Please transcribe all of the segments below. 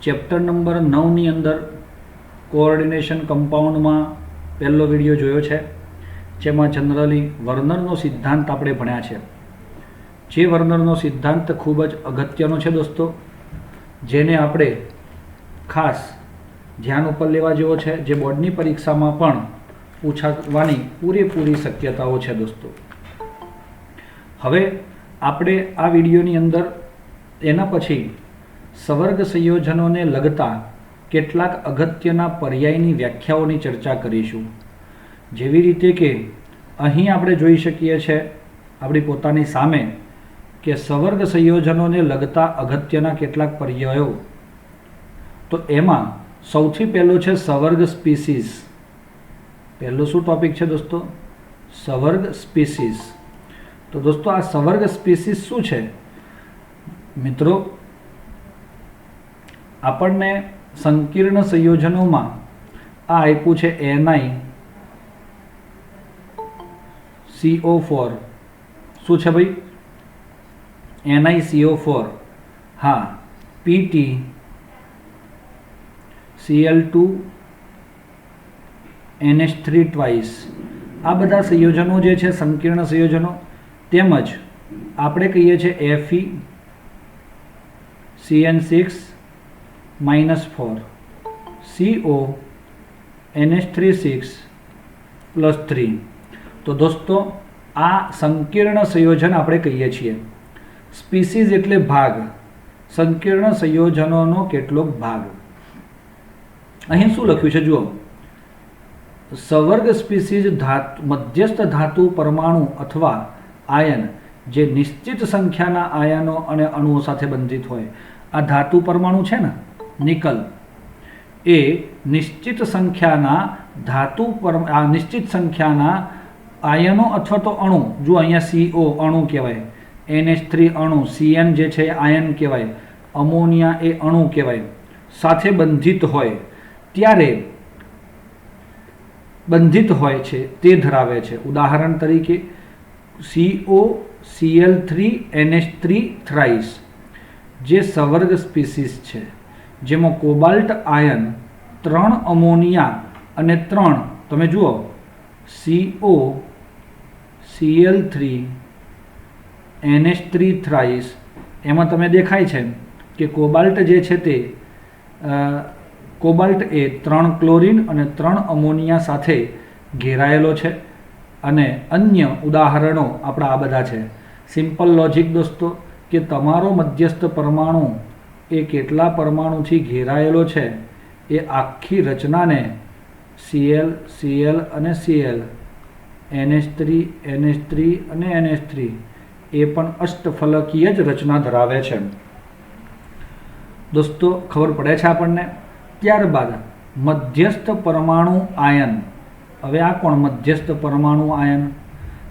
Chapter number 9ની અંદર coordination કમ્પાઉન્ડમાં પહેલો video જોયો છે, જેમાં જનરલી વર્નરનો સિદ્ધાંત આપણે ભણ્યા છે. જે વર્નરનો સિદ્ધાંત ખૂબ જ અગત્યનો છે દોસ્તો, જેને આપણે ખાસ ધ્યાન ઉપર લેવા જેવો છે, જે બોર્ડની પરીક્ષામાં પણ પૂછાવાની પૂરેપૂરી શક્યતાઓ છે દોસ્તો. હવે આપણે આ વિડીયોની અંદર એના પછી સવર્ગ સંયોજનોને લગતા કેટલાક અગત્યના પર્યાયની વ્યાખ્યાઓની ચર્ચા કરીશું. જેવી રીતે કે અહીં આપણે જોઈ શકીએ છીએ આપણી પોતાની સામે કે સવર્ગ સંયોજનોને લગતા અગત્યના કેટલાક પર્યાયો. તો એમાં સૌથી પહેલો છે સવર્ગ સ્પીસીસ. પહેલો શું ટોપિક છે દોસ્તો? સવર્ગ સ્પીસીસ. તો દોસ્તો આ સવર્ગ સ્પીસીસ શું છે? મિત્રો, આપણને સંકીર્ણ સંયોજનોમાં આ આપ્યું છે NiCO4. શું છે ભાઈ? NiCO4. હા, PT Cl2 NH3 ટ્વાઇસ. આ બધા સંયોજનો જે છે સંકીર્ણ સંયોજનો. તેમજ આપણે કહીએ છીએ Fe CN6 -4 CO NH3 6 +3. તો દોસ્તો આ સંકીર્ણ સંયોજન આપણે કહીએ છીએ. સ્પીસીઝ એટલે ભાગ, સંકીર્ણ સંયોજનોનો કેટલોક ભાગ. અહીં શું લખ્યું છે જુઓ. સવર્ગ સ્પીસીઝ મધ્યસ્થ ધાતુ પરમાણુ અથવા આયન જે નિશ્ચિત સંખ્યાના આયનો અને અણુઓ સાથે બંધિત હોય. આ ધાતુ પરમાણુ છે ને, નિકલ, એ નિશ્ચિત સંખ્યાના નિશ્ચિત સંખ્યાના આયનો અથવા તો અણુ. જો અહીંયા CO અણુ કહેવાય, NH3 અણુ, CN જે છે આયન કહેવાય, અમોનિયા એ અણુ કહેવાય, સાથે બંધિત હોય ત્યારે બંધિત હોય છે તે ધરાવે છે. ઉદાહરણ તરીકે CO Cl3 NH3 થ્રાઇસ જે સવર્ગ સ્પીસીસ છે, જેમાં કોબાલ્ટ આયન 3 અમોનિયા અને 3 તમે જુઓ CO Cl3 NH3 થ્રાઇસ. એમાં તમે દેખાય છે કે કોબાલ્ટ જે છે તે કોબાલ્ટ એ 3 ક્લોરીન અને 3 અમોનિયા સાથે ઘેરાયેલો છે. અને અન્ય ઉદાહરણો આપણા આ બધા છે. સિમ્પલ લોજિક દોસ્તો, કે તમારો મધ્યસ્થ પરમાણુ એ કેટલા પરમાણુથી ઘેરાયેલો છે એ આખી રચનાને Cl Cl અને Cl, NH3 NH3 અને NH3 એ પણ અષ્ટફલકીય જ રચના ધરાવે છે દોસ્તો. ખબર પડે છે આપણને? ત્યારબાદ મધ્યસ્થ પરમાણુ આયન. હવે આ કોણ મધ્યસ્થ પરમાણુ આયન?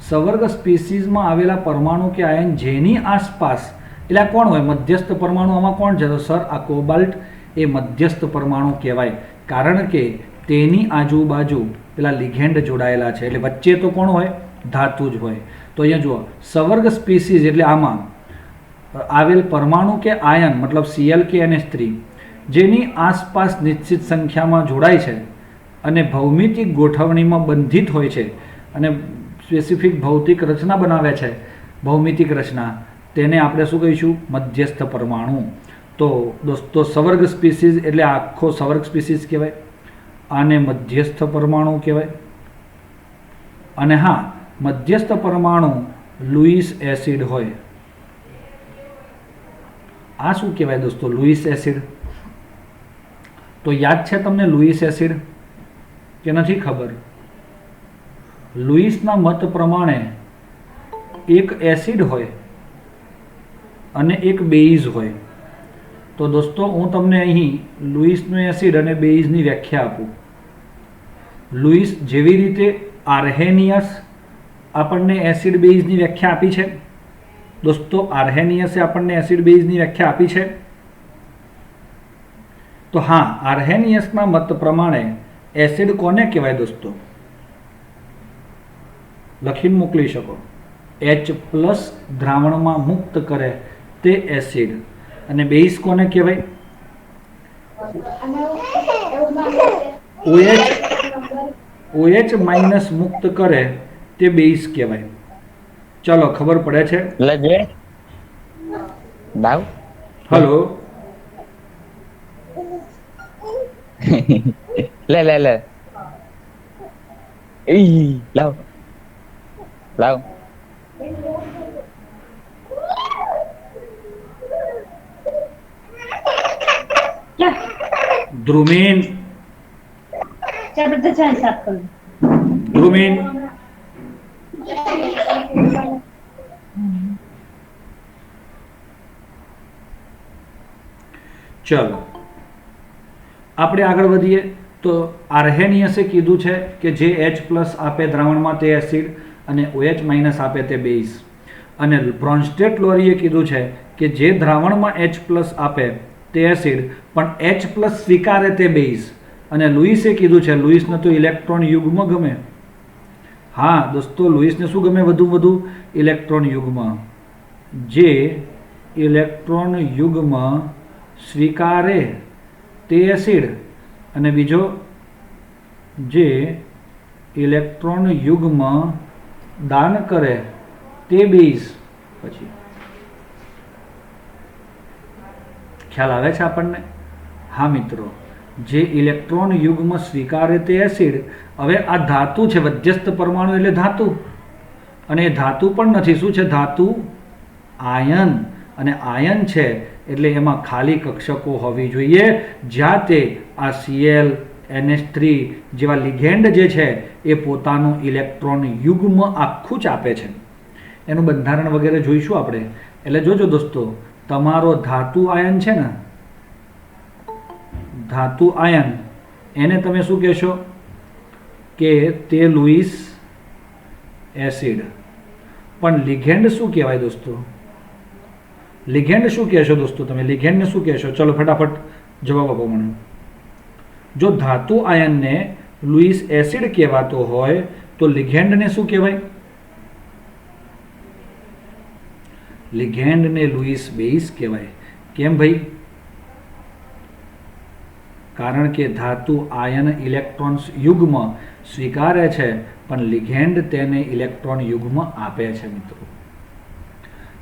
સવર્ગ સ્પીસીઝમાં આવેલા પરમાણુ કે આયન જેની આસપાસ, એટલે આ કોણ હોય? મધ્યસ્થ પરમાણુ. આમાં કોણ છે? સર, આ કોબાલ્ટ એ મધ્યસ્થ પરમાણુ કહેવાય, કારણ કે તેની આજુબાજુ પેલા લિગેન્ડ જોડાયેલા છે, એટલે વચ્ચે તો કોણ હોય? ધાતુ જ હોય. તો અહીંયા જુઓ, સવર્ગ સ્પીસીઝ એટલે આમાં આવેલ પરમાણુ કે આયન મતલબ Cl કે NH3 જેની આસપાસ નિશ્ચિત સંખ્યામાં જોડાય છે અને ભૌમિતિક ગોઠવણીમાં બંધિત હોય છે અને સ્પેસિફિક ભૌતિક રચના બનાવે છે, ભૌમિતિક રચના, તેને આપણે શું કહીશું? મધ્યસ્થ પરમાણુ. તો દોસ્તો સવર્ગ સ્પીસીઝ એટલે આખો સવર્ગ સ્પીસીઝ કહેવાય. આને મધ્યસ્થ પરમાણુ કહેવાય. અને હા, મધ્યસ્થ પરમાણુ લુઈસ એસિડ હોય. આ શું કહેવાય દોસ્તો? Louis acid. તો યાદ છે તમને લુઈસ એસિડ કે નથી ખબર? લુઈસના મત પ્રમાણે એક એસિડ હોય અને એક બેઝ હોય. તો દોસ્તો હું તમને અહીં લુઈસનું એસિડ અને બેઝની વ્યાખ્યા આપું. લુઈસ જેવી રીતે આર્હેનિયસ આપણને એસિડ બેઝની વ્યાખ્યા આપી છે દોસ્તો, આર્હેનિયસે આપણને એસિડ બેઝની વ્યાખ્યા આપી છે. તો હા, આર્હેનિયસના મત પ્રમાણે એસિડ કોને કહેવાય દોસ્તો? લખીને મોકલી શકો. H+ દ્રાવણમાં મુક્ત કરે તે એસિડ. અને બેઝ કોને કહેવાય? OH માઇનસ મુક્ત કરે તે બેઝ કહેવાય. ચાલો ખબર પડે છે. હલો લે લાવ ધ્રુમીન ધ્રુમીન ચલો આપણે આગળ વધીએ તો આર્હેનિયસે કીધું છે કે જે H+ આપે દ્રાવણમાં તે એસિડ અને OH માઇનસ આપે તે બેઝ. અને બ્રોન્સ્ટેડ લોરીએ કીધું છે કે જે દ્રાવણમાં H+ આપે તે એસિડ પણ H+ સ્વીકારે તે બેઝ. અને લુઈસે કીધું છે, લુઈસને તો ઇલેક્ટ્રોન યુગ્મ ગમે. હા દોસ્તો, લુઈસને શું ગમે? વધુ ઇલેક્ટ્રોન યુગ્મ. જે ઇલેક્ટ્રોન યુગ્મ સ્વીકારે તે એસિડ અને બીજો જે ઇલેક્ટ્રોન યુગ્મ દાન કરે તે બેઝ. પછી ખ્યાલ આવે છે આપણને? હા મિત્રો, જે ઇલેક્ટ્રોન યુગ્મ સ્વીકારે તે એસિડ. હવે આ ધાતુ છે, મધ્યસ્થ પરમાણુ એટલે ધાતુ, અને એ ધાતુ પણ નથી. શું છે ધાતુ? આયન. અને આયન છે એટલે એમાં ખાલી કક્ષકો હોવી જોઈએ, જ્યાં તે આ Cl NH3 જેવા લિગેન્ડ જે છે એ પોતાનું ઇલેક્ટ્રોન યુગ્મ આખું જ આપે છે. એનું બંધારણ વગેરે જોઈશું આપણે. એટલે જોજો દોસ્તો, તમારો ધાતુ આયન છે ને, ધાતુ આયન, એને તમે શું કહેશો? કે તે લુઈસ એસિડ. પણ લિગેન્ડ શું કહેવાય દોસ્તો? લિગેન્ડ શું કહેશો દોસ્તો? તમે લિગેન્ડને શું કહેશો? ચલો ફટાફટ જવાબ આપો મને. જો ધાતુ આયનને લુઈસ એસિડ કહેવાતો હોય તો લિગેન્ડને શું કહેવાય? લિગેન્ડને લુઈસ બેઝ કહેવાય. કેમ ભાઈ? કારણ કે ધાતુ આયન ઇલેક્ટ્રોન યુગ્મ સ્વીકારે છે પણ લિગેન્ડ તેને ઇલેક્ટ્રોન યુગ્મ આપે છે મિત્રો.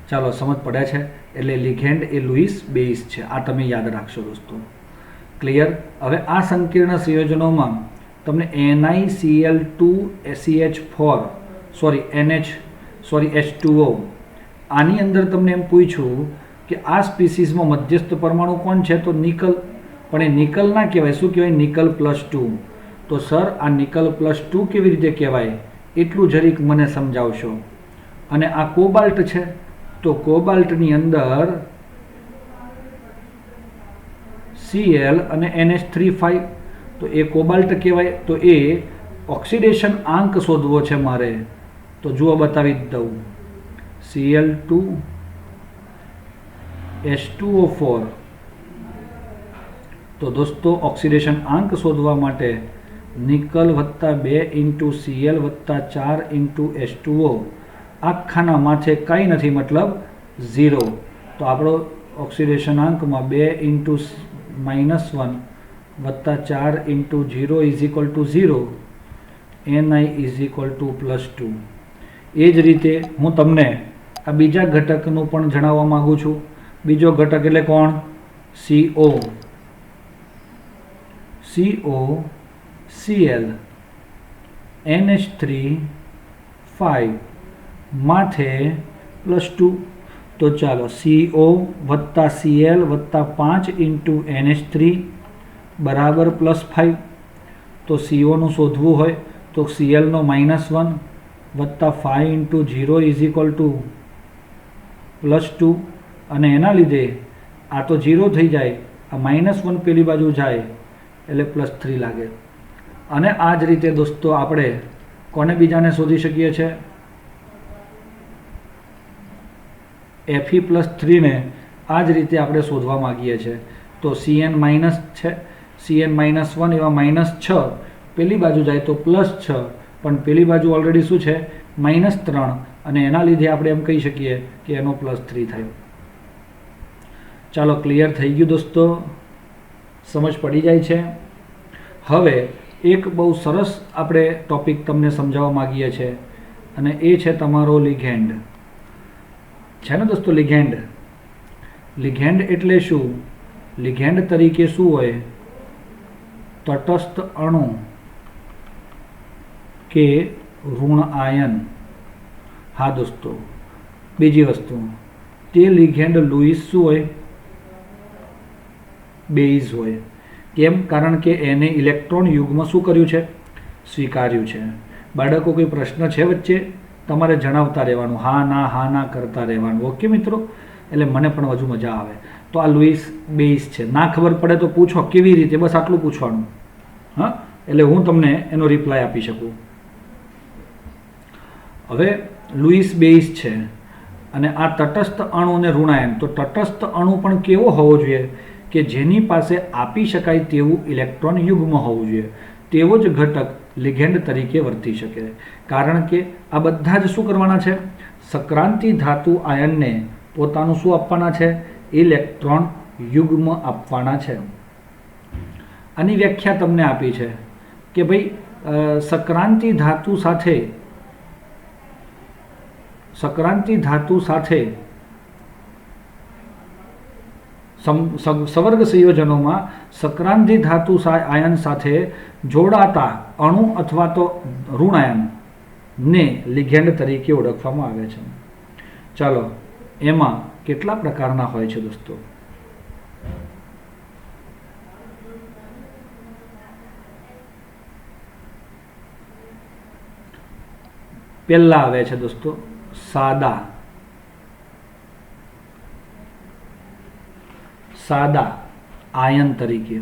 ચાલો સમજ પડે છે? એટલે લિગેન્ડ એ લુઈસ બેઝ છે. આ તમે યાદ રાખશો દોસ્તો. ક્લિયર? હવે આ સંકીર્ણ સંયોજનોમાં તમને H2O આની અંદર તમને એમ પૂછ્યું કે આ સ્પીસીસમાં મધ્યસ્થ પરમાણુ કોણ છે? તો નિકલ. પણ એ નિકલ ના કહેવાય. શું કહેવાય? નિકલ +2. તો સર આ નિકલ +2 કેવી રીતે કહેવાય? એટલું જરીક મને સમજાવશો. અને આ કોબાલ્ટ છે, તો કોબાલ્ટની અંદર Cl અને NH3 તો એ કોબાલ્ટ કહેવાય. તો એ ઓક્સિડેશન આંક શોધવો છે મારે. તો જુઓ બતાવી જ દઉં. Cl2 H2O4. તો દોસ્તો ઓક્સિડેશન આંક શોધવા માટે નિકલ +2 × Cl +4 × H2O આખાના માથે કંઈ નથી, મતલબ 0. તો આપણો ઓક્સિડેશન આંકમાં 2 × -1 + 4 × 0 = 0. Ni +2. એ જ રીતે હું તમને આ બીજા ઘટકનું પણ જણાવવા માગું છું. બીજો ઘટક એટલે કોણ? CO. Cl NH3 માથે +2. તો ચાલો CO + Cl + 5 × NH3 બરાબર +5. તો CO નું શોધવું હોય તો Cl નો -1 + 5 × 0 = +2. અને એના લીધે આ તો 0 થઈ જાય, આ -1 પેલી બાજુ જાય એટલે +3 લાગે. અને આ જ રીતે દોસ્તો આપણે કોને બીજાને શોધી શકીએ છીએ? Fe+3 ને આ જ રીતે આપણે શોધવા માગીએ છીએ. તો Cn- છે, Cn -1 એવા -6 પેલી બાજુ જાય તો +6, પણ પેલી બાજુ ઓલરેડી શું છે? -3, અને એના લીધે આપણે એમ કહી શકીએ કે એનો +3 થાય. ચાલો ક્લિયર થઈ ગયું દોસ્તો? समझ पड़ी जाए छे। हवे एक बहु सरस આપણે टॉपिक તમને समजाववा मांगीए छे અને એ છે તમારો लिगेंड છે ને दोस्तों। लिगेंड એટલે શું? लिगेंड તરીકે શું હોય? तटस्थ अणु के ऋण आयन। हाँ दोस्तों, बीजी वस्तु ते लिगेंड लुईस शू होय? बेइज होय। केम? कारण के एने इलेक्ट्रॉन युग्म शू कर्युं छे? स्वीकार्युं छे। बाळको कोई प्रश्न छे वच्चे? तमारे जणावता रहेवानुं, हाँ ना करता रहेवानुं। ओके मित्रों, એટલે મને પણ હજુ મજા આવે। તો આ લुईस બેઇઝ છે। ના ખબર પડે તો પૂછો કેવી રીતે, બસ આટલું પૂછવાનું। હા, એટલે હું તમને એનો રિપ્લાય આપી શકું। હવે લुईस બેઇઝ છે અને આ તટસ્થ અણુ અને ઋણાયન। તો તટસ્થ અણુ પણ કેવો હોવો જોઈએ? કે જેની પાસે આપી શકાય તેવું ઇલેક્ટ્રોન યુગ્મ હોવું જોઈએ। તેવો જ ઘટક लिगेंड तरीके वर्ती शके। कारण के आ बधा ज शुं करवाना छे? सक्रांति धातु आयन ने पोतानुं शुं आपवाना छे? इलेक्ट्रॉन युग्म आपवाना छे। आनी व्याख्या तमने आपी छे कि भाई सक्रांति धातु साथे सवर्ग संयोजनों में सक्रांति धातु आयन साथे जोड़ाता अणु अथवा तो ऋणायन ने लिगेंड तरीके ओळखवामां आवे छे। चलो, एमां केटला प्रकारना होय छे दोस्तों? पहेला आवे छे दोस्तों सादा आयन तरीके।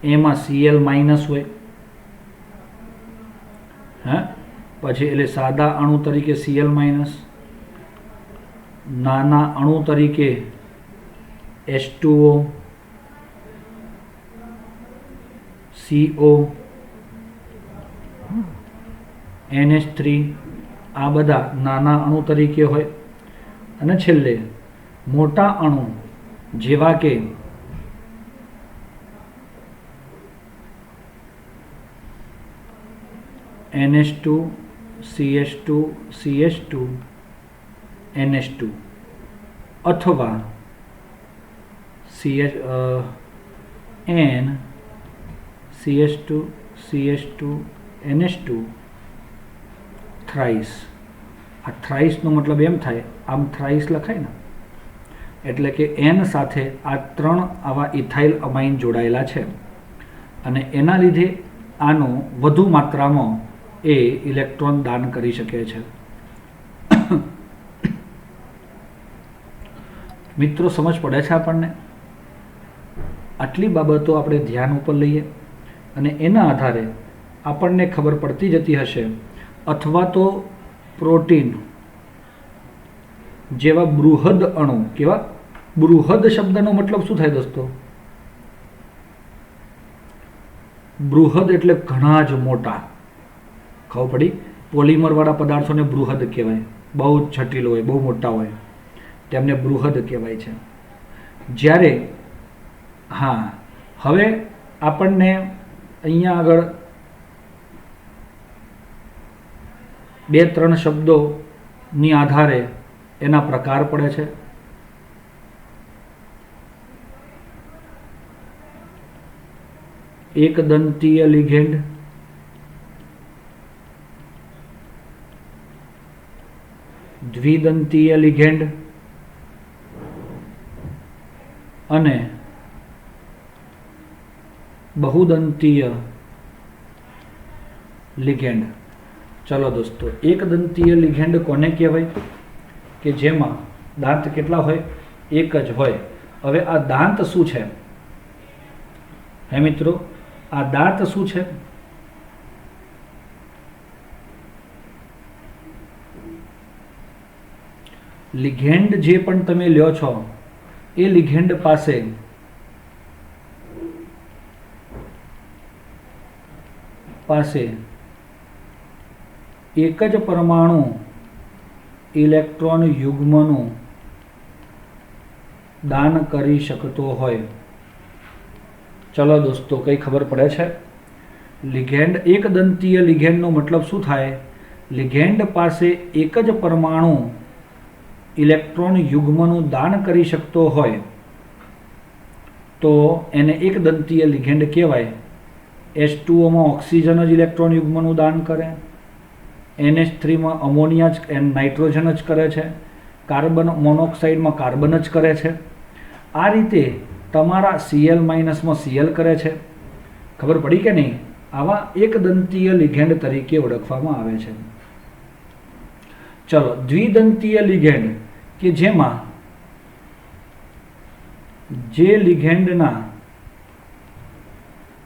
एमां Cl माइनस होय। हाँ, पछी एटले सादा अणु तरीके Cl माइनस, नाना अणु तरीके H2O, CO, NH3 आ बधा नाना अणु तरीके होय। अने छेल्ले मोटा अणु जेवा के NH2, CH2, CH2, NH2 अथवा N, CH2, CH2, NH2 thrice. आ थ्राइस नो मतलब एम थाय, आम थ्राइस लखाय ने एटले के N साथे आ त्रण आवा इथाइल अमाइन जोड़ायेला छे अने एना लीधे आनो वधु मात्रामां ए इलेक्ट्रॉन दान करी शके छे। मित्रों, समझ पड़े छे आपणने? आटली बाबतो आपणे ध्यान उपर लईए अने एना आधारे आपणने खबर पड़ती जती हशे। अथवा तो प्रोटीन जेवा बृहद अणु, केवा बृहद शब्दनो मतलब शुं थाय दोस्तों? बृहद एटले घणा ज मोटा। खबर पड़ी? पॉलीमर वाळा पदार्थोने बृहद कहेवाय। बहु जटिल होय, बहु मोटा होय, तेमने बृहद कहेवाय छे। ज्यारे हाँ, हवे आपणने अहींया आगळ बे त्रण शब्दोनी आधारे एना प्रकार पड़े छे। एक दंतीय लिगेंड, द्विदंतीय लिगेंड अने बहुदंतीय लिगेंड। चलो दोस्तों, एक दंतीय लिगेंड कोने कहेवाय? के जेमां दांत केटला होय? एक ज होय। हवे आ दांत शुं छे? हे मित्रों, आ दांत शुं छे? लिगेंड जे पण तमे ल्यो छो ए लिगेंड पासे एक ज परमाणु इलेक्ट्रॉन युग्मनु દાન કરી શકતો હોય. ચલો દોસ્તો, કઈ ખબર પડે છે? લિગેન્ડ, એકદંતીય લિગેન્ડનો મતલબ શું થાય? લિગેન્ડ પાસે એક જ પરમાણુ ઇલેક્ટ્રોન યુગ્મનું દાન કરી શકતો હોય તો એને એકદંતીય લિગેન્ડ કહેવાય. H2O માં ઓક્સિજન જ ઇલેક્ટ્રોન યુગ્મનું દાન કરે, NH3માં અમોનિયા જ નાઇટ્રોજન જ કરે છે, કાર્બન મોનોક્સાઇડમાં કાર્બન જ કરે છે. આ રીતે તમારા Cl- માં Cl કરે છે. ખબર પડી કે નહીં? આવા એકદંતીય લિગેન્ડ તરીકે ઓળખવામાં આવે છે. ચલો, દ્વિદંતીય લિગેન્ડ કે જેમાં જે લિગેન્ડના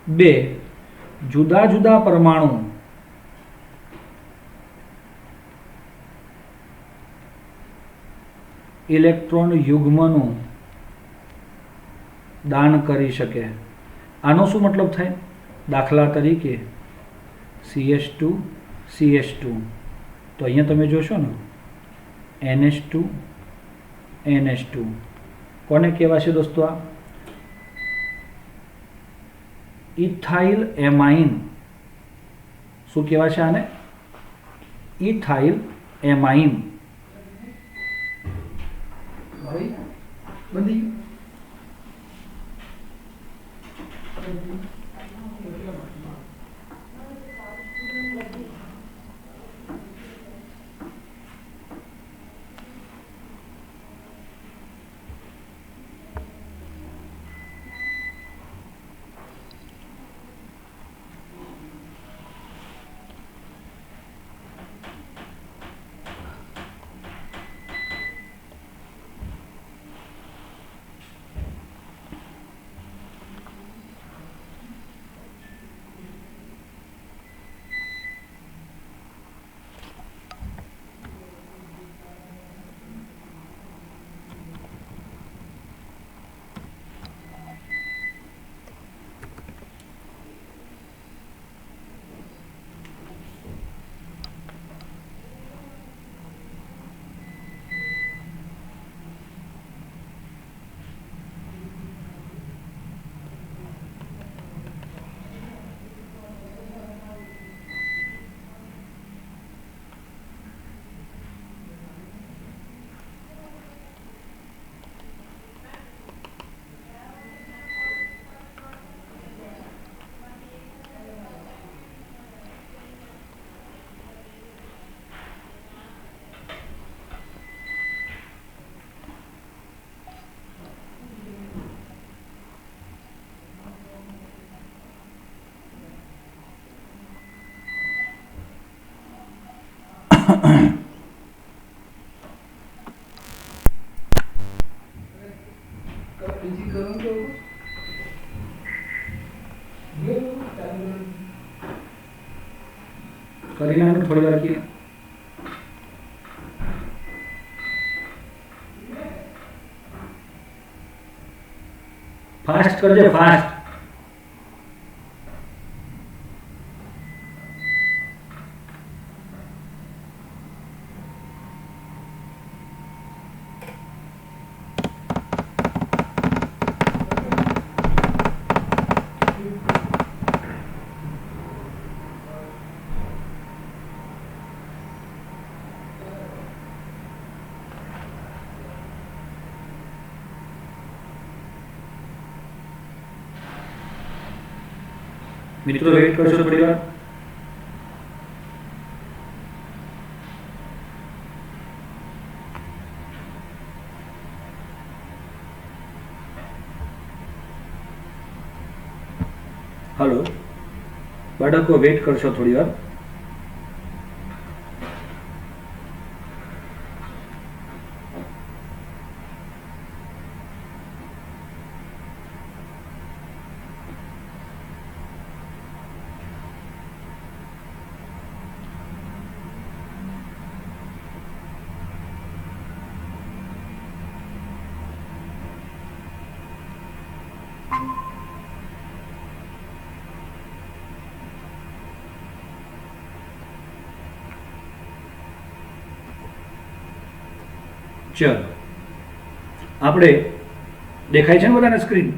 બે જુદા જુદા પરમાણુ ઇલેક્ટ્રોન યુગ્મનું દાન કરી શકે. આનો શું મતલબ થાય? દાખલા તરીકે CH2 CH2, તો અહીંયા તમે જોશો ને NH2 NH2 કોને કહેવાશે દોસ્તો? આ ઇથાઇલ એમાઇન. શું કહેવાશે આને? Ethyl amine. બધી કરી નાખો થોડી વાર કે ફાસ્ટ કરજે, ફાસ્ટ. મિત્રો વેઇટ કરશો થોડી વાર. હલો બાળકો, વેઇટ કરશો થોડી વાર. ચલો, આપણે દેખાય છે ને બધાને સ્ક્રીન?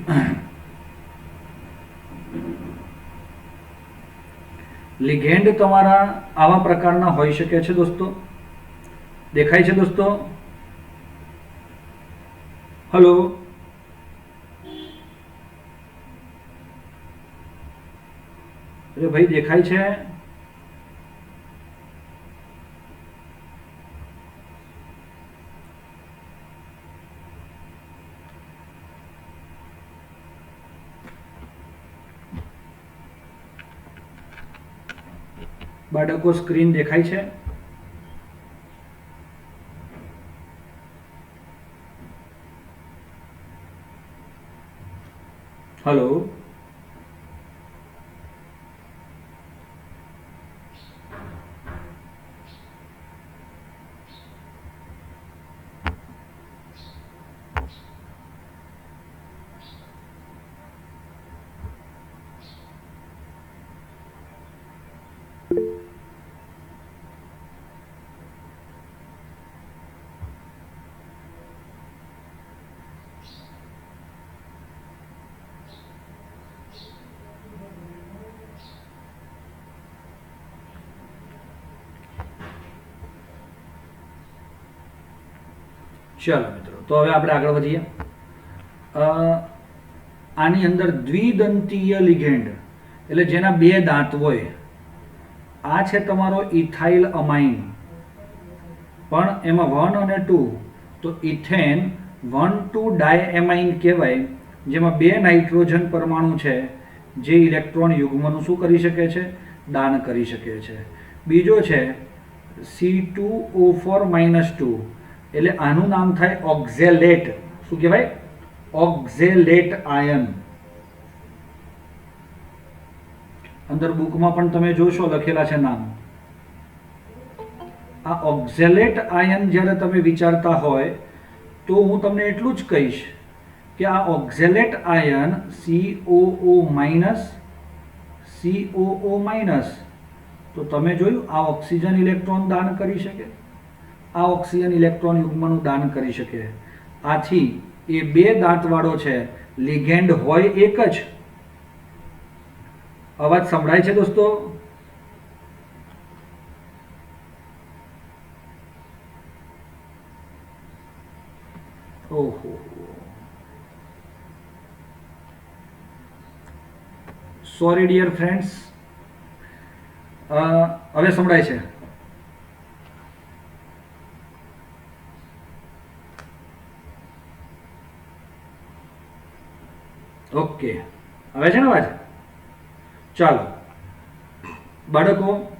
લિગેન્ડ તમારા આવા પ્રકારના હોઈ શકે છે દોસ્તો. દેખાય છે દોસ્તો? હલો, અરે ભાઈ દેખાય છે? બાળકો સ્ક્રીન દેખાય છે? હલો, ચાલો મિત્રો, તો હવે આપણે આગળ વધીએ. આની અંદર દ્વિદંતીય લિગેન્ડ એટલે જેના બે દાંત હોય. આ છે તમારો ઇથાઇલ અમાઇન, પણ એમાં 1 અને 2, તો ઇથેન 1,2 ડાયએમાઇન કહેવાય, જેમાં બે નાઇટ્રોજન પરમાણુ છે જે ઇલેક્ટ્રોન યુગ્મનું શું કરી શકે છે? દાન કરી શકે છે. બીજો છે C2O4-2, એટલે આનું નામ થાય ઓક્ઝેલેટ. શું કહેવાય? Oxalate ion. અંદર બુકમાં પણ તમે જોશો લખેલા છે નામ. આ ઓક્ઝેલેટ આયન જ્યારે તમે વિચારતા હોય તો હું તમને એટલું જ કહીશ કે આ ઓક્ઝેલેટ આયન COO- તો તમે જોયું આ ઓક્સિજન ઇલેક્ટ્રોન દાન કરી શકે, આ ઓક્સિજન ઇલેક્ટ્રોન યુગ્મનું દાન કરી શકે. આથી એ બે દાંતવાળો છે, લિગેન્ડ હોય એક જ. અવાજ સંભળાય છે દોસ્તો? ઓહો, સોરી ડિયર ફ્રેન્ડ્સ. હવે સંભળાય છે? ઓકે, હવે છે ને અવાજ? ચાલો બાળકો,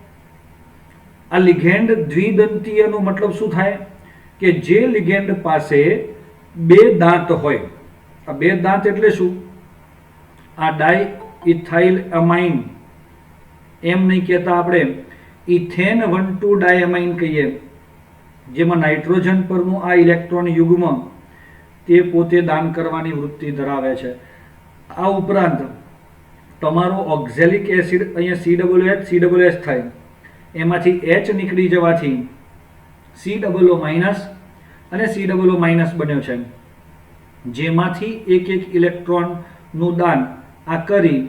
આ લિગેન્ડ દ્વિદંતીયનો મતલબ શું થાય? કે જે લિગેન્ડ પાસે બે દાંત હોય. આ બે દાંત એટલે શું? આ ડાય ઇથાઇલ અમાઇન એમ નહીં કહેતા આપણે, ઇથેન 1,2 ડાયએમાઇન કહીએ, જેમાં નાઇટ્રોજન પરનું આ ઇલેક્ટ્રોન યુગ્મ તે પોતે દાન કરવાની વૃત્તિ ધરાવે છે. આ ઉપરાંત તમારો ઓક્ઝેલિક એસિડ અહીંયા COOH થાય, એમાંથી H નીકળી જવાથી COO- અને COO- બન્યો છે, જેમાંથી એક એક ઇલેક્ટ્રોનનું દાન આ કરી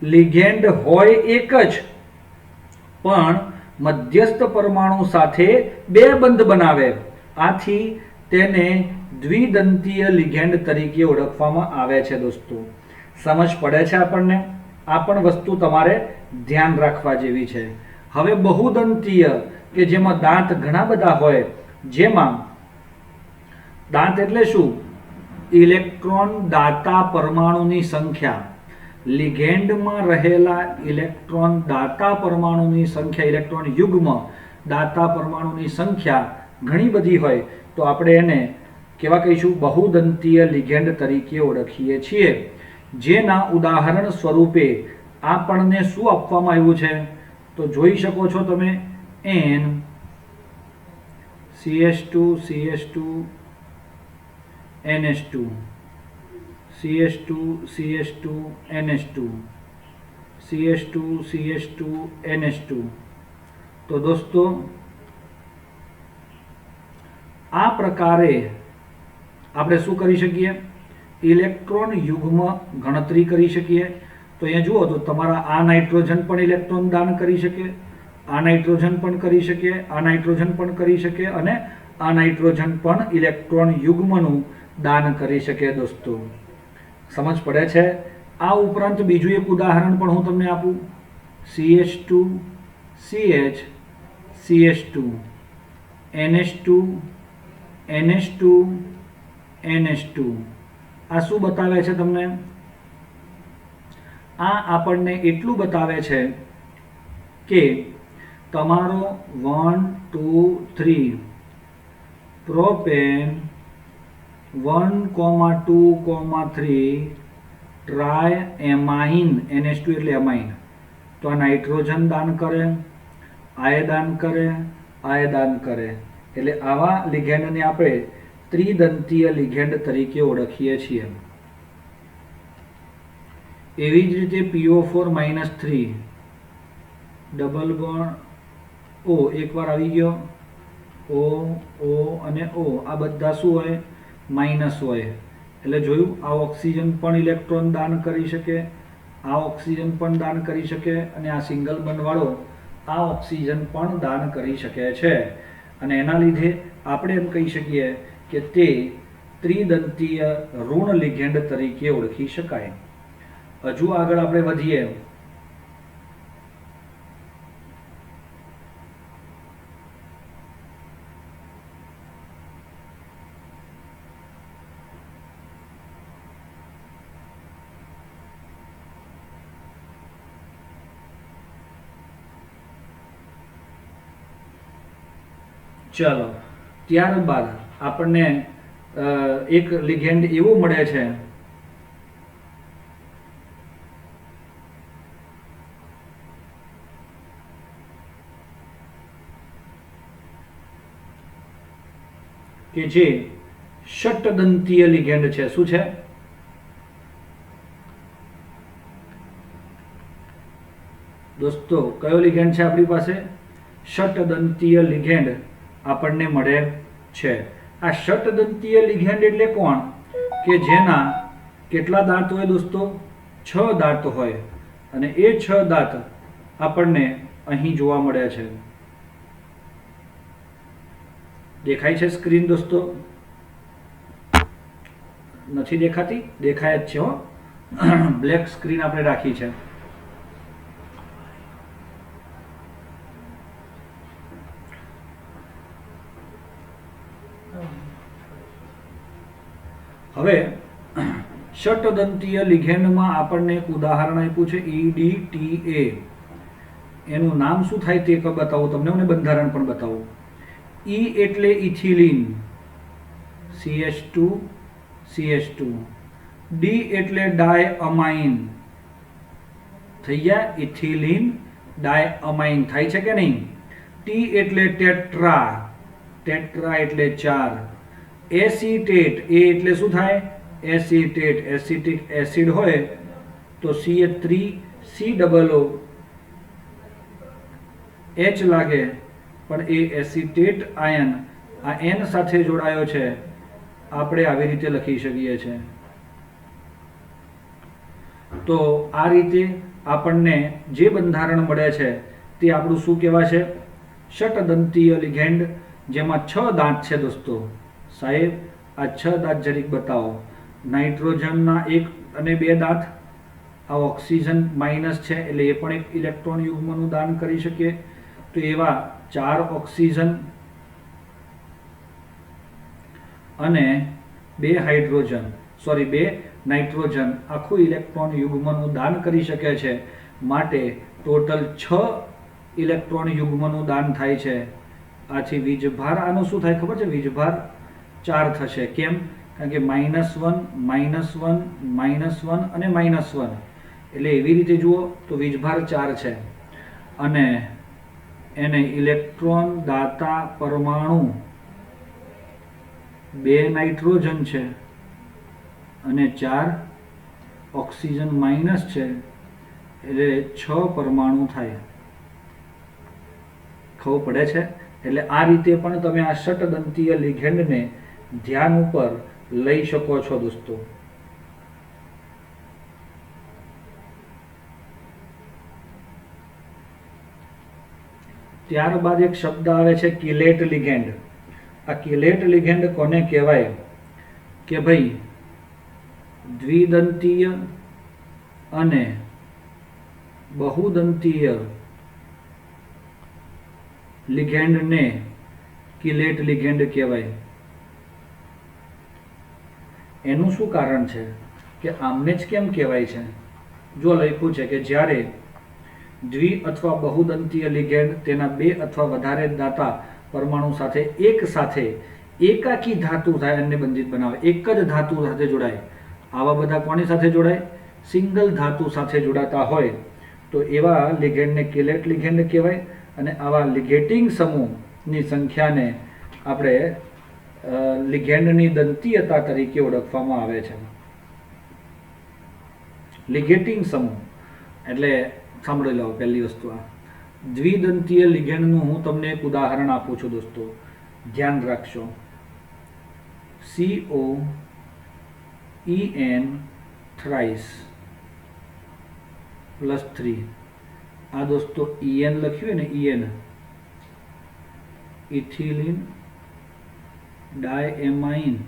લિગેન્ડ હોય એક જ, પણ મધ્યસ્થ પરમાણુ સાથે બે બંધ બનાવે. આથી તેને દ્વિદંતીય લિગેન્ડ તરીકે ઓળખવામાં આવે છે. દોસ્તો સમજ પડે છે આપણને? આ પણ વસ્તુ તમારે ધ્યાન રાખવા જેવી છે. હવે બહુદંતીય કે જેમાં દાંત ઘણા બધા હોય, જેમાં દાંત એટલે શું? ઇલેક્ટ્રોન દાતા પરમાણુની સંખ્યા. લિગેન્ડમાં રહેલા ઇલેક્ટ્રોન દાતા પરમાણુની સંખ્યા, ઇલેક્ટ્રોન યુગ્મ દાતા પરમાણુની સંખ્યા ઘણી બધી હોય, તો આપણે એને કેવા કહીશું? બહુદંતીય લિગેન્ડ તરીકે ઓળખીએ છીએ. જેના ઉદાહરણ સ્વરૂપે આપણને શું આપવામાં આવ્યું છે? તો જોઈ શકો છો તમે, NCH2CH2 NH2, CH2CH2 NH2, CH2CH2 NH2. તો દોસ્તો આ પ્રકારે આપણે શું કરી શકીએ ઇલેક્ટ્રોન યુગ્મ ગણતરી કરી શકીએ. તો અહીંયા જુઓ તો તમારા આ નાઇટ્રોજન પણ ઇલેક્ટ્રોન દાન કરી શકે, આ નાઇટ્રોજન પણ કરી શકે, આ નાઇટ્રોજન પણ કરી શકે અને આ નાઇટ્રોજન પણ ઇલેક્ટ્રોન યુગ્મનું દાન કરી શકે. દોસ્તો સમજ પડે છે? આ ઉપરાંત બીજું એક ઉદાહરણ પણ હું તમને આપું. CH2 CH CH2 NH2 NH2 NH2 આ શું બતાવે છે તમને? આ આપણને એટલું બતાવે છે કે તમારો 1 2 3 પ્રોપેન 1,2,3 ટ્રાય એમાઇન NH2 એટલે એમાઇન. તો આ નાઇટ્રોજન દાન કરે, આએ દાન કરે, આએ દાન કરે. એટલે આવા લિગેન્ડને આપણે ત્રિદંતીય લિગેન્ડ તરીકે ઓળખીએ છીએ. એવી જ રીતે PO4-3 ડબલ બોન્ડ O એકવાર આવી ગયો, O O અને O આ બધા શું હોય? માઇનસ હોય. એટલે જોયું, આ ઓક્સિજન પણ ઇલેક્ટ્રોન દાન કરી શકે, આ ઓક્સિજન પણ દાન કરી શકે અને આ સિંગલ બોન્ડવાળો આ ઓક્સિજન પણ દાન કરી શકે છે. અને એના લીધે આપણે એમ કહી શકીએ કે તે ત્રિદંતીય ઋણ લિગેન્ડ તરીકે ઓળખી શકાય. હજુ આગળ આપણે વધીએ. ચાલો, ત્યારબાદ આપણને એક લિગેન્ડ એવું મળે છે કે જે ષટદંતીય લિગેન્ડ છે. શું છે? દોસ્તો કયો લિગેન્ડ છે આપણી પાસે? ષટદંતીય લિગેન્ડ આપણને મળે છે. આ ષટદંતીય લિગેન્ડ એટલે કોણ? કે જેના કેટલા દાંત હોય દોસ્તો? 6 દાંત હોય. અને એ 6 દાંત આપણને અહીં જોવા મળે છે. દેખાય છે સ્ક્રીન દોસ્તો? નથી દેખાતી? દેખાય જ છે હો. બ્લેક સ્ક્રીન આપણે રાખી છે. હવે ષટદંતીય લિગેન્ડમાં આપણને એક ઉદાહરણ આપ્યું છે EDTA. એનું નામ શું થાય તે બતાવું તમને અને બંધારણ પણ બતાવું. E એટલે ઇથિલિન CH2 CH2. D એટલે ડાયઅમાઇન. થઈ ગયા? ઇથિલિન ડાયઅમાઇન થાય છે કે નહીં? T એટલે ટેટ્રા. ટેટ્રા એટલે 4. એસિટેટ, એ એટલે શું થાય? એસિટેટ. એસિટિક એસિડ હોય તો CH3COO H લાગે, પણ એ એસિટેટ આયન આ N સાથે જોડાયો છે. આપણે આવી રીતે લખી શકીએ છીએ. તો આ રીતે આપણને જે બંધારણ મળે છે તે આપણું શું કહેવાશે? ષટદંતીય લિગેન્ડ, જેમાં 6 દાંત છે દોસ્તો. સાહેબ આ 6 દાંત જરીક બતાવો. નાઇટ્રોજનના 1 અને 2 દાંત. આ ઓક્સિજન માઇનસ છે એટલે એ પણ એક ઇલેક્ટ્રોન યુગ્મનું દાન કરી શકીએ. તો એવા 4 ઓક્સિજન અને 2 હાઇડ્રોજન, સોરી 2 નાઇટ્રોજન આખું ઇલેક્ટ્રોન યુગ્મનું દાન કરી શકે છે. માટે ટોટલ 6 ઇલેક્ટ્રોન યુગ્મનું દાન થાય છે. આથી વીજભાર આનું શું થાય ખબર છે? વીજભાર 4 થશે. કેમ? કારણ કે -1 -1 -1 અને -1. એટલે એવી રીતે જુઓ તો વીજભાર 4 છે. અને એને ઇલેક્ટ્રોન દાતા પરમાણુ 2 નાઇટ્રોજન છે અને 4 ઓક્સિજન માઇનસ છે. એટલે 6 પરમાણુ થાય. ખબર પડે છે? એટલે આ રીતે પણ તમે આ ષટદંતીય લિગેન્ડને ધ્યાન ઉપર લઈ શકો છો દોસ્તો. ત્યારબાદ એક શબ્દ આવે છે કિલેટ લિગેન્ડ. આ કિલેટ લિગેન્ડ કોને કહેવાય કે ભાઈ દ્વિદંતીય અને બહુદંતીય લિગેન્ડને કિલેટ લિગેન્ડ કહેવાય. એનું શું કારણ છે કે આમને જ કેમ કહેવાય છે? જો લખ્યું છે કે જ્યારે દ્વિ અથવા બહુદંતીય લિગેન્ડ તેના બે અથવા વધારે દાતા પરમાણુ સાથે એક સાથે એકાકી ધાતુ આયનને બંધિત બનાવે, એક જ ધાતુ સાથે જોડાય. આવા બધા કોની સાથે જોડાય? સિંગલ ધાતુ સાથે જોડાતા હોય તો એવા લિગેન્ડને કિલેટ લિગેન્ડ કહેવાય. અને આવા લિગેટિંગ સમૂહની સંખ્યાને આપણે લિગેન્ડની દંતીયતા તરીકે ઓળખવામાં આવે છે. લિગેટિંગ સમૂહ એટલે સાંભળી લો. પહેલી વસ્તુ આ દ્વિદંતીય લિગેન્ડનું હું તમને એક ઉદાહરણ આપું છું દોસ્તો, ધ્યાન રાખશો. COEN thrice +3. આ દોસ્તો EN લખ્યું ને, EN ઇથિલિન ડાયએમાઇન,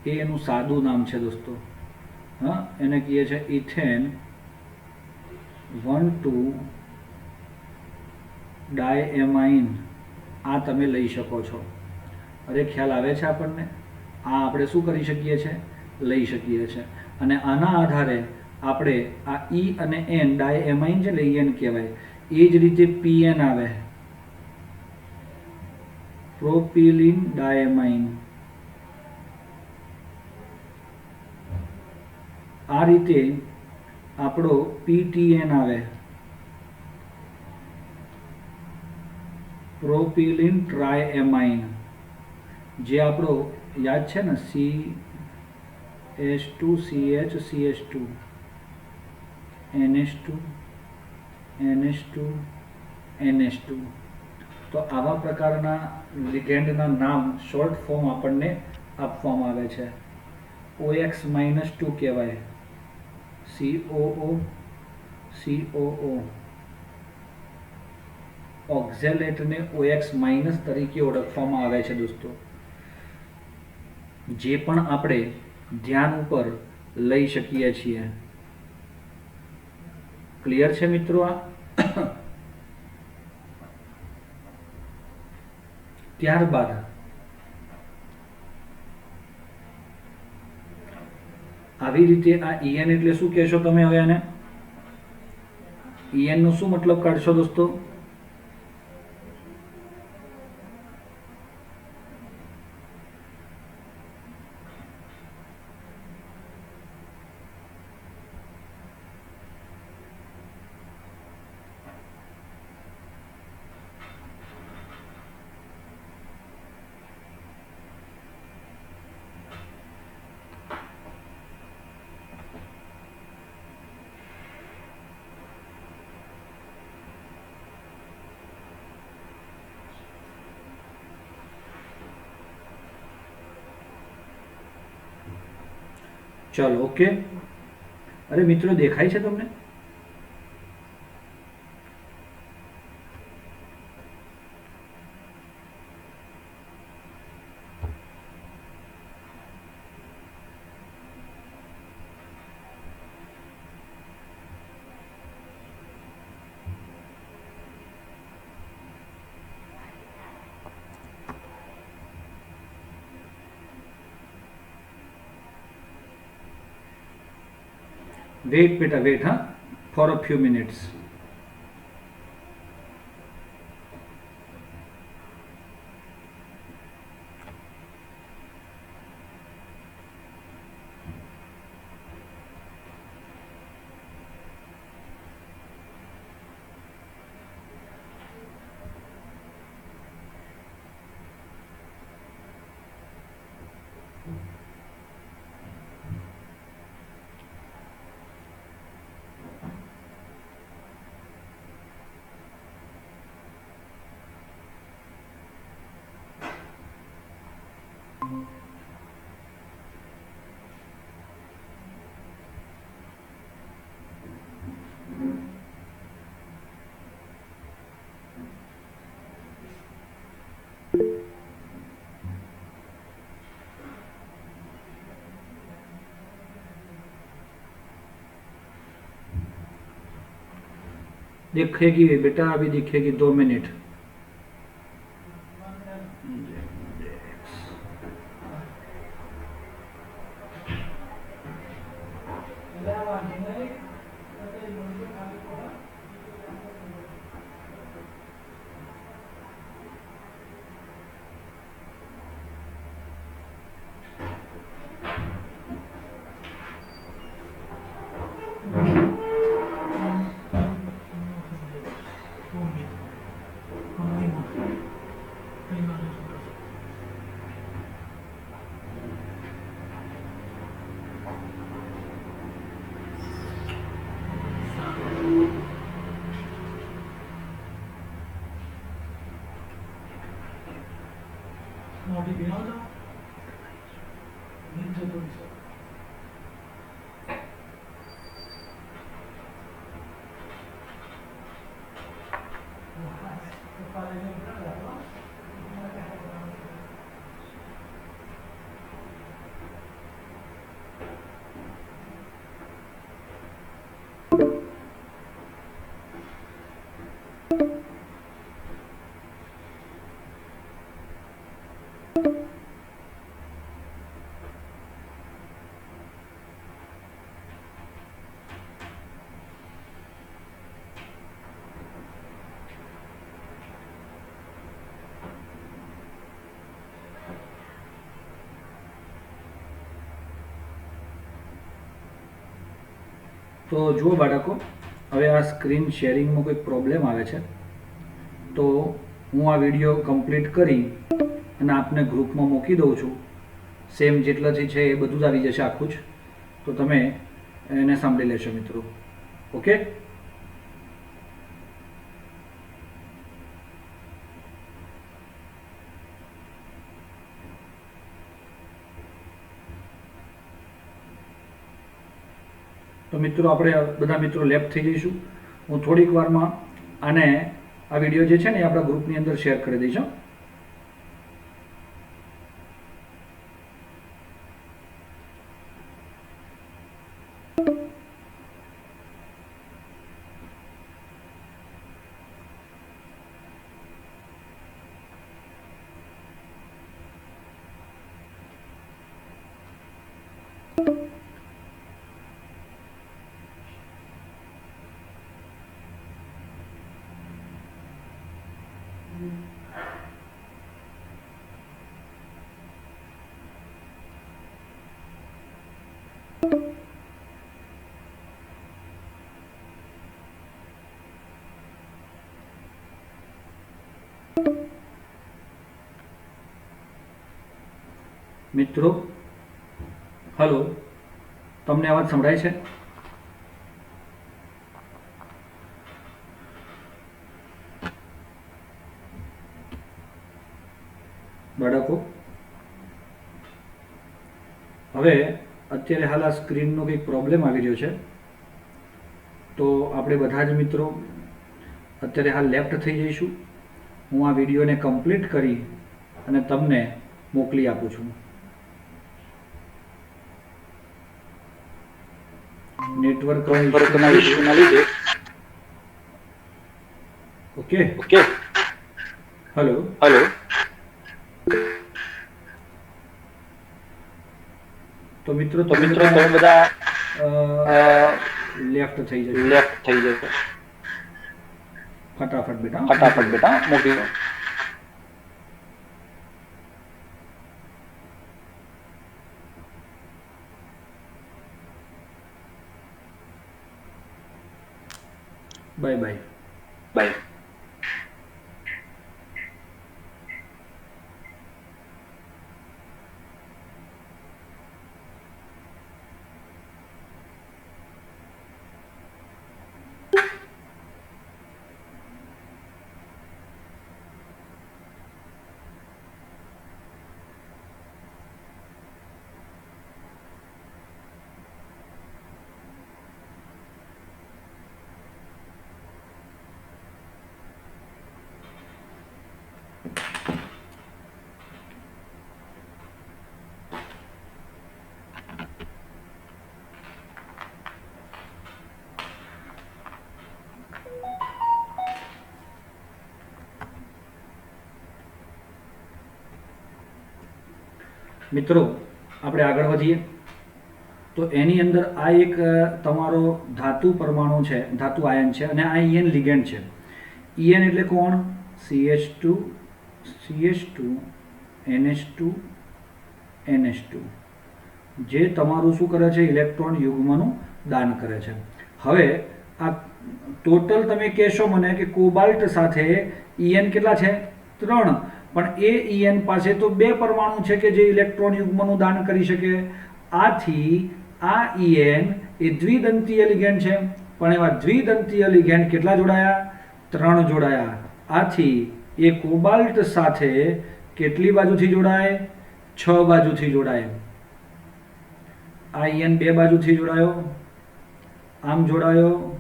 એ એનું સાદું નામ છે દોસ્તો. હા, એને કહીએ છે ઇથેન 1,2 ડાયએમાઇન. આ તમે લઈ શકો છો. અરે ખ્યાલ આવે છે આપણને? આ આપણે શું કરી શકીએ છીએ? લઈ શકીએ છીએ. અને આના આધારે આપણે આ E અને N ડાયએમાઇન છે, EN કહેવાય. એ જ રીતે PN આવે, પ્રોપિલિન ડાયએમાઇન. આ રીતે આપણો PTN આવે, પ્રોપિલિન ટ્રાયએમાઇન. જે આપણો યાદ છે ને, CH2CH CH2 NH2 NH2 NH2. તો આવા પ્રકારના લિગેન્ડના નામ શોર્ટ ફોર્મ આપણને આપવામાં આવે છે. OX-2 કહેવાય, COO COO. ઓક્ઝેલેટને OX- તરીકે ઓળખવામાં આવે છે દોસ્તો. જે પણ આપણે ધ્યાન ઉપર લઈ શકીએ છીએ. ક્લિયર છે મિત્રો? આ ત્યારબાદ આવી રીતે આ EN એટલે શું કહેશો તમે? હવે આને EN નો શું મતલબ કાઢશો દોસ્તો? ચલો, ઓકે. અરે મિત્રો, દેખાય છે તમને? Wait beta, wait, huh? For a few minutes. दिखेगी बेटा, अभी दिखेगी, 2 मिनट। તો જુઓ બાળકો, હવે આ સ્ક્રીન શેરિંગમાં કોઈ પ્રોબ્લેમ આવે છે, તો હું આ વિડીયો કમ્પ્લીટ કરી અને આપને ગ્રુપમાં મૂકી દઉં છું. સેમ જેટલાથી છે એ બધું જ આવી જશે આખું જ, તો તમે એને સાંભળી લેશો મિત્રો. ઓકે. તો મિત્રો આપણે બધા મિત્રો લેફ્ટ થઈ જઈશું. હું થોડીક વારમાં આને આ વિડીયો જે છે ને એ આપણા ગ્રુપની અંદર શેર કરી દઈશ. મિત્રો હલો, તમને અવાજ સંભળાય છે? બાળકો, હવે અત્યારે હાલ આ સ્ક્રીનનો કંઈક પ્રોબ્લેમ આવી રહ્યો છે, તો આપણે બધા જ મિત્રો અત્યારે હાલ લેફ્ટ થઈ જઈશું. હું આ વિડીયોને કમ્પ્લીટ કરી અને તમને મોકલી આપું છું. નેટવર્કના ઇશ્યુના લીધે. Okay okay. Hello hello. તો મિત્રો તમે બધા લેફ્ટ થઈ જશે. ફટાફટ બેટા મોકલી દો. Bye bye bye. મિત્રો આપણે આગળ વધીએ તો એની અંદર આ એક તમારો ધાતુ પરમાણુ છે, ધાતુ આયન છે, અને આ ઈએન લિગેન્ડ છે. ઈએન એટલે કોણ? CH2 CH2 NH2 NH2, જે તમારું શું કરે છે? ઇલેક્ટ્રોન યુગ્મનું દાન કરે છે. હવે આ ટોટલ તમે કહેશો મને કે કોબાલ્ટ સાથે ઈએન કેટલા છે? 3, પણ એ ઈએન પાસે તો 2 પરમાણુ છે કે જે ઇલેક્ટ્રોન યુગ્મનું દાન કરી શકે. આથી આ ઈએન એ દ્વિદંતીય લિગેન્ડ છે, પણ એવા દ્વિદંતીય લિગેન્ડ કેટલા જોડાયા? 3 જોડાયા. આથી એ કોબાલ્ટ સાથે કેટલી બાજુથી જોડાય? 6 બાજુથી જોડાય. આ ઈએન 2 બાજુથી જોડાયો, આમ જોડાયો,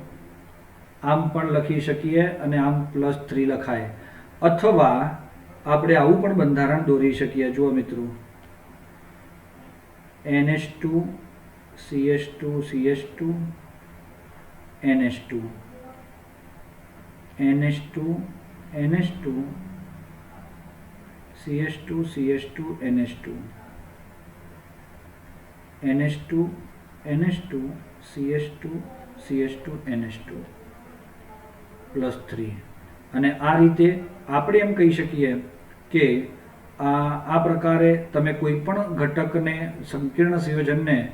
આમ પણ લખી શકીએ અને આમ +3 લખાય. અથવા આપણે આવું પણ બંધારણ દોરી શકીએ. જુઓ મિત્રો, NH2 CH2 CH2 NH2 NH2 NH2 CH2 CH2 NH2 NH2 NH2 CH2 CH2 NH2 +3. અને આ રીતે આપણે એમ કહી શકીએ કે આ પ્રકારે તમે કોઈ પણ ઘટકને, સંકીર્ણ સંયોજનને,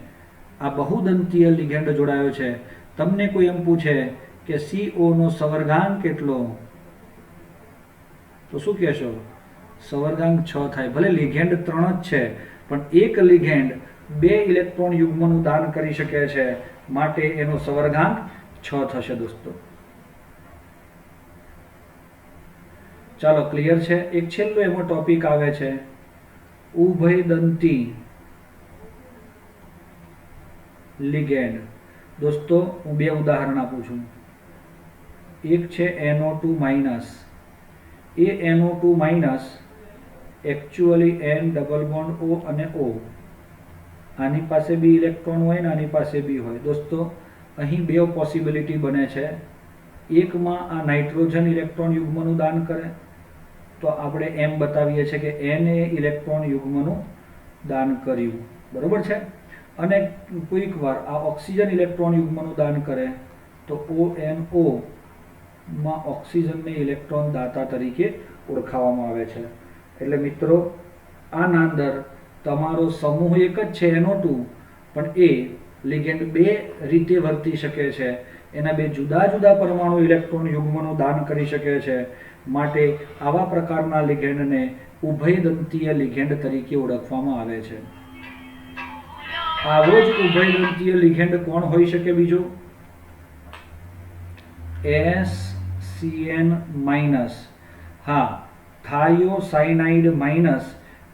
આ બહુદંતીય લિગેન્ડ જોડાયો છે, તમને કોઈ એમ પૂછે કે CO નો સંવર્ગાંક કેટલો, તો શું કહેશો? સંવર્ગાંક 6 થાય. ભલે લિગેન્ડ 3 જ છે, પણ એક લિગેન્ડ 2 ઇલેક્ટ્રોન યુગ્મનું દાન કરી શકે છે, માટે એનો સંવર્ગાંક 6 થશે દોસ્તો. ચાલો, ક્લિયર છે? એક છેલ્લો એવો ટોપિક આવે છે ઉભયદંતી લિગેન્ડ. દોસ્તો, હું 2 ઉદાહરણ આપું છું. એક છે NO2-, એ NO2- actually N double bond O અને O, આની પાસે બી ઇલેક્ટ્રોન હોય ને આની પાસે બી હોય. દોસ્તો, અહીં 2 પોસિબિલિટી બને છે. એકમાં આ નાઇટ્રોજન ઇલેક્ટ્રોન યુગ્મનું દાન કરે, તો આપણે એમ બતાવીએ છીએ કે N એ ઇલેક્ટ્રોન યુગ્મનું દાન કર્યું, બરોબર છે. અને કોઈક વાર આ ઓક્સિજન ઇલેક્ટ્રોન યુગ્મનું દાન કરે, તો ONO માં ઓક્સિજનને ઇલેક્ટ્રોન દાતા તરીકે ઓળખાવવામાં આવે છે. એટલે મિત્રો, આના અંદર તમારો સમૂહ એક જ છે NO2, પણ એ લિગેન્ડ 2 રીતે વર્તી શકે છે. એના 2 જુદા જુદા પરમાણુ ઇલેક્ટ્રોન યુગ્મનું દાન કરી શકે છે. માટે આવા પ્રકારના લિગેન્ડને ઉભયદંતીય લિગેન્ડ તરીકે ઓળખવામાં આવે છે. આવો જ ઉભયદંતીય લિગેન્ડ કોણ હોઈ શકે? બીજો SCN-. હા, થાયોસાયનાઇડ-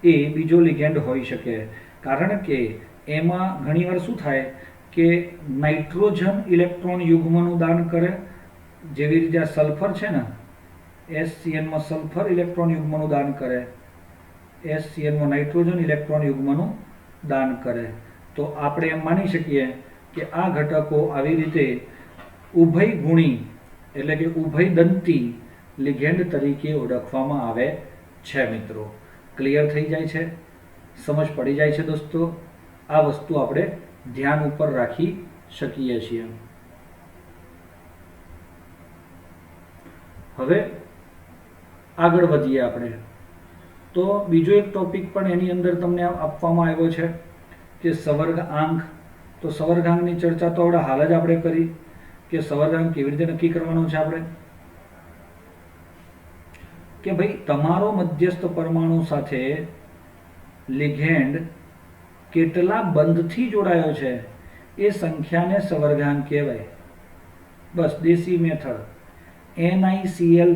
એ બીજો લિગેન્ડ હોઈ શકે. કારણ કે એમાં ઘણીવાર શું થાય કે નાઇટ્રોજન ઇલેક્ટ્રોન યુગ્મનું દાન કરે, જેવી રીતે આ સલ્ફર છે ને, SCN માં સલ્ફર ઇલેક્ટ્રોન યુગ્મનું દાન કરે, SCN માં નાઇટ્રોજન ઇલેક્ટ્રોન યુગ્મનું દાન કરે. તો આપણે એમ માની શકીએ કે આ ઘટકો આવી રીતે ઉભયગુણી એટલે કે ઉભયદંતી લિગેન્ડ તરીકે ઓળખવામાં આવે છે. મિત્રો, ક્લિયર થઈ જાય છે? સમજ પડી જાય છે દોસ્તો? આ વસ્તુ આપણે ધ્યાન ઉપર રાખી શકીએ છીએ. હવે આગળ વધીએ આપણે. તો બીજો એક ટોપિક પણ એની અંદર તમને આપવામાં આવ્યો છે કે સંવર્ગાંક. તો સંવર્ગાંકની ચર્ચા તો હાલ જ આપણે કરી કે સંવર્ગાંક કેવી રીતે નક્કી કરવાનો છે. આપણે કે ભાઈ તમારો મધ્યસ્થ પરમાણુ સાથે લિગેન્ડ કેટલા બંધથી જોડાયો છે એ સંખ્યાને સંવર્ગાંક કહેવાય. બસ દેશી મેથડ. NiCl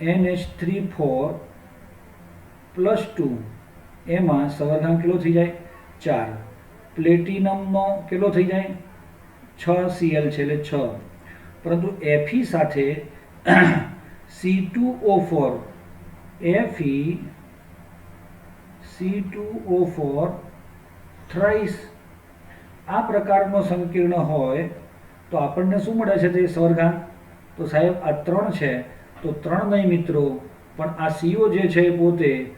NH3 4+2 એમાં સંવર્ગાંક કેટલો થઈ જાય? 4. પ્લેટિનમનો કેટલો થઈ જાય? 6Cl છે એટલે 6. પરંતુ Fe સાથે C2O4 C2O4 થ્રાઇસ આ પ્રકારનો સંકીર્ણ હોય તો આપણને શું મળે છે તે સંવર્ગાંક? તો સાહેબ આ 3 છે, તો 3 નહીં મિત્રો, પણ આ CO જે છે એ પોતે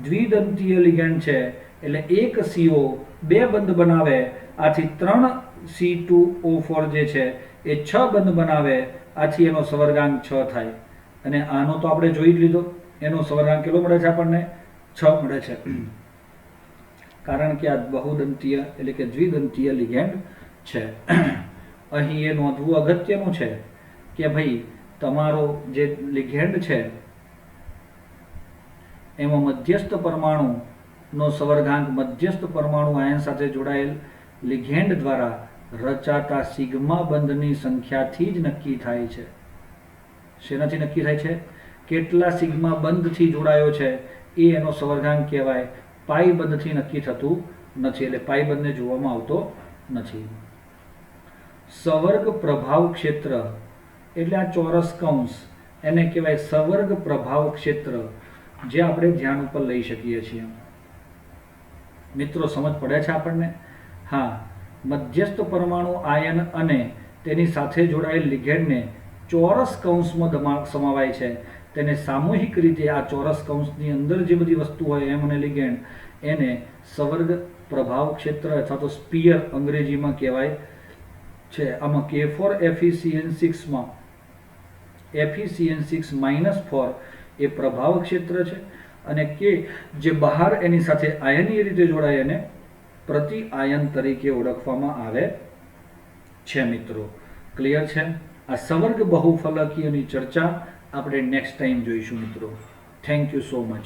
દ્વિદંતીય લિગેન્ડ છે એટલે એક CO બે બંધ બનાવે, આથી 3 C2O4 જે છે એ 6 બંધ બનાવે, આથી એનો સવર્ગાંક 6 થાય. અને આનો તો આપણે જોઈ જ લીધો, એનો સવર્ગાંક કેટલો મળે છે આપણને? 6 મળે છે. કારણ કે આ બહુદંતીય એટલે કે દ્વિદંતીય લિગેન્ડ છે. અહીં એ નોંધવું અગત્યનું છે કે ભાઈ તમારો જે લિગેન્ડ છે એમાં મધ્યસ્થ પરમાણુનો સવર્ગાંક મધ્યસ્થ પરમાણુ આયન સાથે જોડાયેલ લિગેન્ડ દ્વારા રચાતા સિગ્મા બંધની સંખ્યાથી જ નક્કી થાય છે. શેનાથી નક્કી થાય છે? કેટલા સિગ્મા બંધથી જોડાયો છે એ એનો સવર્ગાંક કહેવાય. પાઈ બંધથી નક્કી થતું નથી, એટલે પાઈ બંધને જોવામાં આવતો નથી. સવર્ગ પ્રભાવ ક્ષેત્ર એટલે આ ચોરસ કૌંસ, એને કહેવાય સવર્ગ પ્રભાવ ક્ષેત્ર, જે આપણે ધ્યાન ઉપર લઈ શકીએ છીએ. મિત્રો સમજ પડે છે આપણને? હા, મધ્યસ્થ પરમાણુ આયન અને તેની સાથે જોડાયેલ લિગેન્ડને ચોરસ કૌંસમાં સમાવાય છે. તેને સામૂહિક રીતે આ ચોરસ કૌંસની અંદર જે બધી વસ્તુ હોય એમ અને લિગેન્ડ, એને સવર્ગ પ્રભાવ ક્ષેત્ર અથવા તો સ્પિયર અંગ્રેજીમાં કહેવાય છે. આમાં K4FeCN6માં FeCN6-4 એ પ્રભાવ ક્ષેત્ર છે, અને K જે બહાર એની સાથે આયનીય રીતે જોડાય એને પ્રતિ આયન તરીકે ઓળખવામાં આવે છે. મિત્રો ક્લિયર છે? આ સવર્ગ બહુફલકીયની ચર્ચા આપણે નેક્સ્ટ ટાઈમ જોઈશું મિત્રો. Thank you so much.